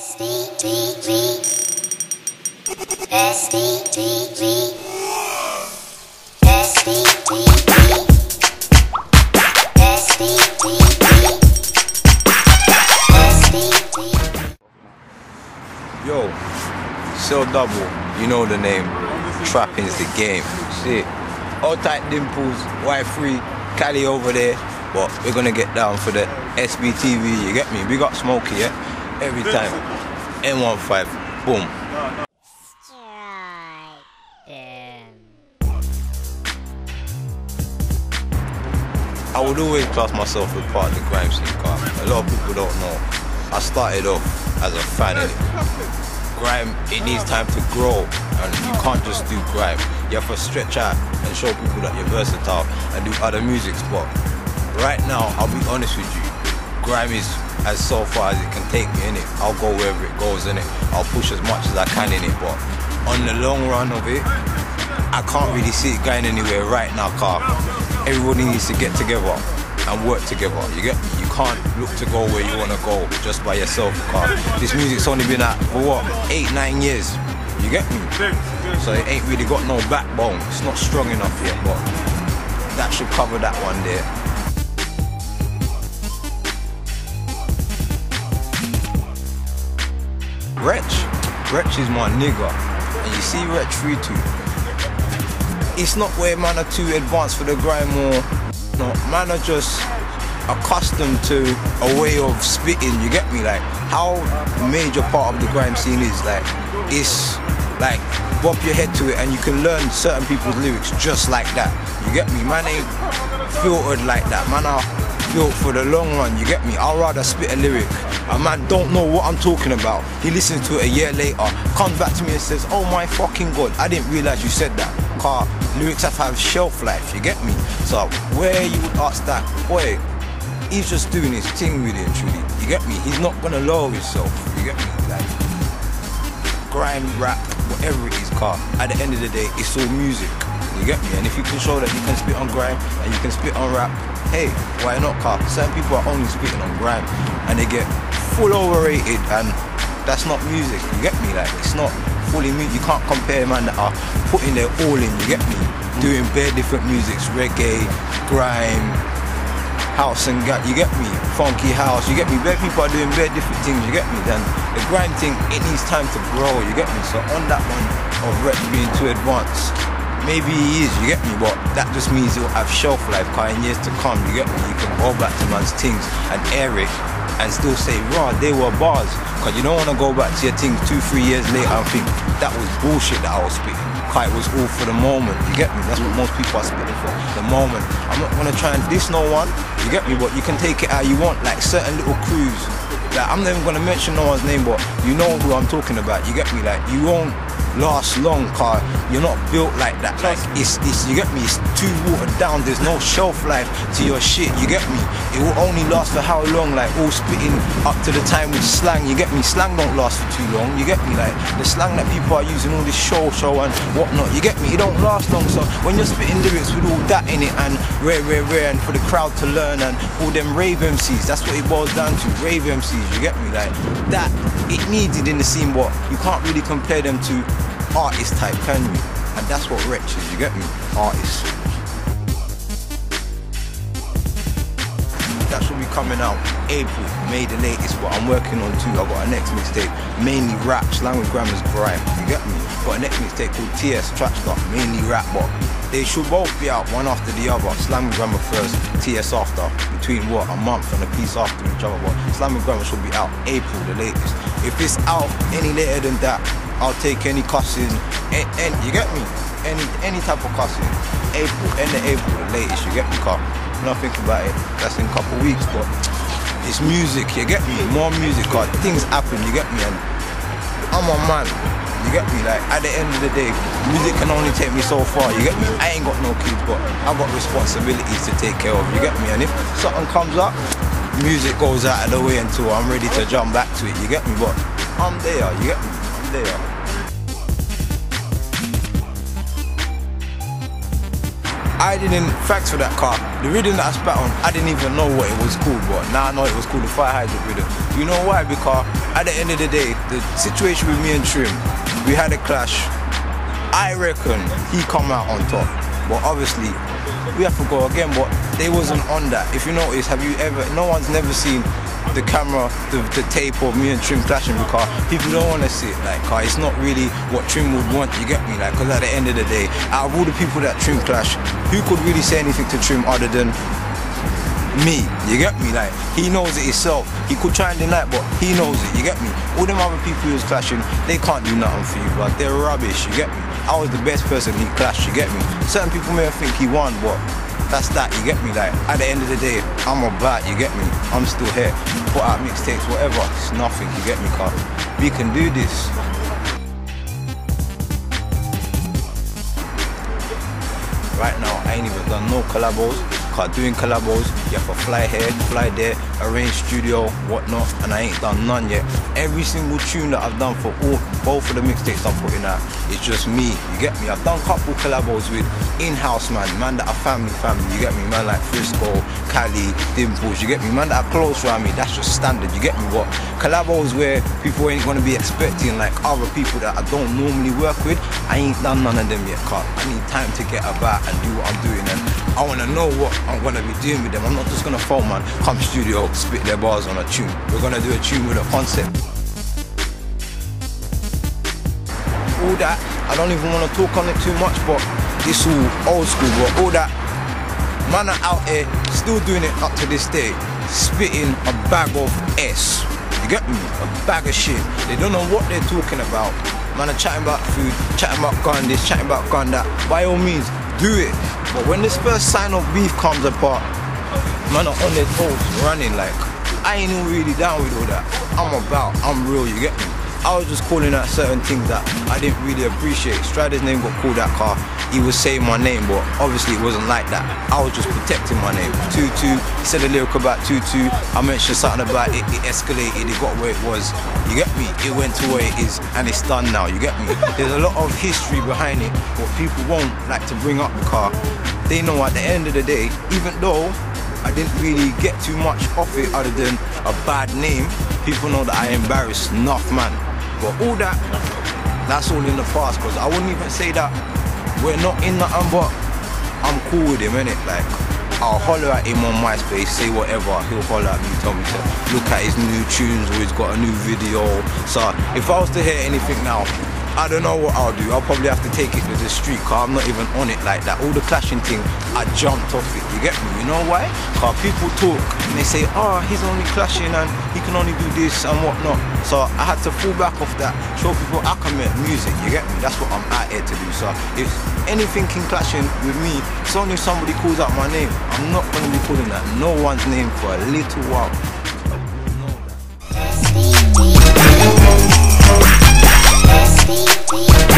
Yo, Cell Double, you know the name. Trapping's the game. Shit. All tight dimples, Y3, Cali over there. But we're gonna get down for the SBTV, you get me? We got Smokey, yeah? Every time. N15, boom. I would always class myself as part of the grime scene, cause a lot of people don't know. I started off as a fan of it. Grime, it needs time to grow, and you can't just do grime. You have to stretch out and show people that you're versatile and do other music. But right now, I'll be honest with you, grime is as so far as it can take me, innit? I'll go wherever it goes, innit? I'll push as much as I can in it, but on the long run of it, I can't really see it going anywhere right now, cause everybody needs to get together and work together, you get me? You can't look to go where you want to go just by yourself, cause this music's only been out for what, 8-9 years, you get me? So it ain't really got no backbone, it's not strong enough yet, but that should cover that one there. Wretch is my nigga, and you see Wretch 3-2. It's not where man are too advanced for the grime or no, man are just accustomed to a way of spitting, you get me? Like how major part of the grime scene is, like it's like bop your head to it and you can learn certain people's lyrics just like that, you get me? Man ain't filtered like that, man are built for the long run, you get me? I'd rather spit a lyric, a man don't know what I'm talking about, he listens to it a year later, comes back to me and says, oh my fucking god, I didn't realise you said that. Car lyrics have to have shelf life, you get me? So where you would ask that, boy, he's just doing his thing really and truly, you get me? He's not gonna lower himself, you get me? Like grime, rap, whatever it is, car at the end of the day, it's all music, you get me? And if you can show that you can spit on grime and you can spit on rap, hey, why not, car? Certain people are only spitting on grime and they get full overrated, and that's not music, you get me? Like it's not fully music. You can't compare man that are putting their all in, you get me? Doing bare different musics, reggae, grime, house and you get me? Funky house, you get me? Bare people are doing bare different things, you get me? Then the grime thing, it needs time to grow, you get me? So on that one of Wretch being too advanced, maybe he is, you get me? But that just means it will have shelf life, cause in years to come, you get me? You can go back to man's things and air it and still say, raw, they were bars. Cause you don't want to go back to your things 2-3 years later and think, that was bullshit that I was spitting. Cause it was all for the moment, you get me? That's what most people are spitting for, the moment. I'm not gonna try and diss no one, you get me? But you can take it how you want, like certain little crews. Like I'm not even gonna mention no one's name, but you know who I'm talking about, you get me? Like you won't last long, car you're not built like that. Like it's you get me? It's too watered down. There's no shelf life to your shit. You get me? It will only last for how long? Like all spitting up to the time with slang. You get me? Slang don't last for too long. You get me? Like the slang that people are using, all this show and whatnot. You get me? It don't last long. So when you're spitting lyrics with all that in it and rare, and for the crowd to learn and all them rave MCs, that's what it boils down to. Rave MCs. You get me? Like that. It needed in the scene, but you can't really compare them to artist type, can you? And that's what Wretch is, you get me? Artist. That should be coming out April, May the latest, but I'm working on 2. I got a next mixtape, mainly rap, slang with grammars, grime, you get me? Got a next mixtape called TS, Trap Stuff, mainly rap, but they should both be out one after the other. Slang with grammar first, TS after, between what, a month and a piece after each other. But slang with grammar should be out April the latest. If it's out any later than that, I'll take any cussing, and you get me? Any type of cussing. April, end of April, the latest, you get me, car? When I think about it, that's in a couple of weeks, but it's music, you get me? More music, car. Things happen, you get me? And I'm a man, you get me? Like, at the end of the day, music can only take me so far, you get me? I ain't got no kids, but I've got responsibilities to take care of, you get me? And if something comes up, music goes out of the way until I'm ready to jump back to it, you get me? But I'm there, you get me? I'm there. I didn't, thanks for that, car. The rhythm that I spat on, I didn't even know what it was called, but now I know it was called the Fire Hydrant rhythm. You know why? Because at the end of the day, the situation with me and Trim, we had a clash. I reckon he come out on top, but obviously we have to go again, but they wasn't on that. If you notice, no one's never seen the camera, the tape of me and Trim clashing, because people don't want to see it, like, it's not really what Trim would want, you get me, like, because at the end of the day, out of all the people that Trim clash, who could really say anything to Trim other than me, you get me? Like, he knows it himself. He could try and deny it, but he knows it, you get me? All them other people he was clashing, they can't do nothing for you, but they're rubbish, you get me? I was the best person he clashed, you get me? Certain people may think he won, but that's that, you get me? Like, at the end of the day, I'm about, you get me? I'm still here. Put out mixtapes, whatever, it's nothing, you get me, car? We can do this. Right now, I ain't even done no collabos. Cause doing collabos, you have to fly here, fly there, arrange studio, whatnot, and I ain't done none yet. Every single tune that I've done for both of the mixtapes I'm putting out, it's just me, you get me? I've done a couple collabos with in-house man that are family, you get me? Man like Frisco, Cali, Dimples, you get me? Man that are close around me, that's just standard, you get me? What? Collabos where people ain't gonna be expecting like other people that I don't normally work with, I ain't done none of them yet, cause I need time to get about and do what I'm doing, and I wanna know what I'm gonna be doing with them. I'm not just gonna phone man, come studio, spit their bars on a tune. We're gonna do a tune with a concept. All that, I don't even wanna talk on it too much, but it's all old school, but all that, man are out here still doing it up to this day, spitting a bag of S. You get me? A bag of shit. They don't know what they're talking about. Man are chatting about food, chatting about gun this, chatting about gun that. By all means, do it. But when this first sign of beef comes apart, man are on their toes, running like, I ain't even really down with all that. I'm real, you get me? I was just calling out certain things that I didn't really appreciate. Strider's name got called out car. He was saying my name, but obviously it wasn't like that. I was just protecting my name. 2-2, he said a lyric about 2-2. I mentioned something about it, it escalated, it got where it was. You get me? It went to where it is, and it's done now, you get me? There's a lot of history behind it, but people won't like to bring up the car. They know at the end of the day, even though I didn't really get too much off it other than a bad name, people know that I embarrassed enough, man. But all that, that's all in the past, because I wouldn't even say that we're not in nothing, but I'm cool with him, innit? Like, I'll holler at him on MySpace, say whatever, he'll holler at me, tell me to look at his new tunes, or he's got a new video. So if I was to hear anything now, I don't know what I'll do. I'll probably have to take it to the street, cause I'm not even on it like that. All the clashing thing, I jumped off it, you get me? You know why? Cause people talk and they say, oh, he's only clashing and he can only do this and whatnot. So I had to fall back off that, show people I can make music, you get me? That's what I'm out here to do. So if anything can clashing with me, it's only if somebody calls out my name. I'm not gonna be calling that no one's name for a little while. S1.EP2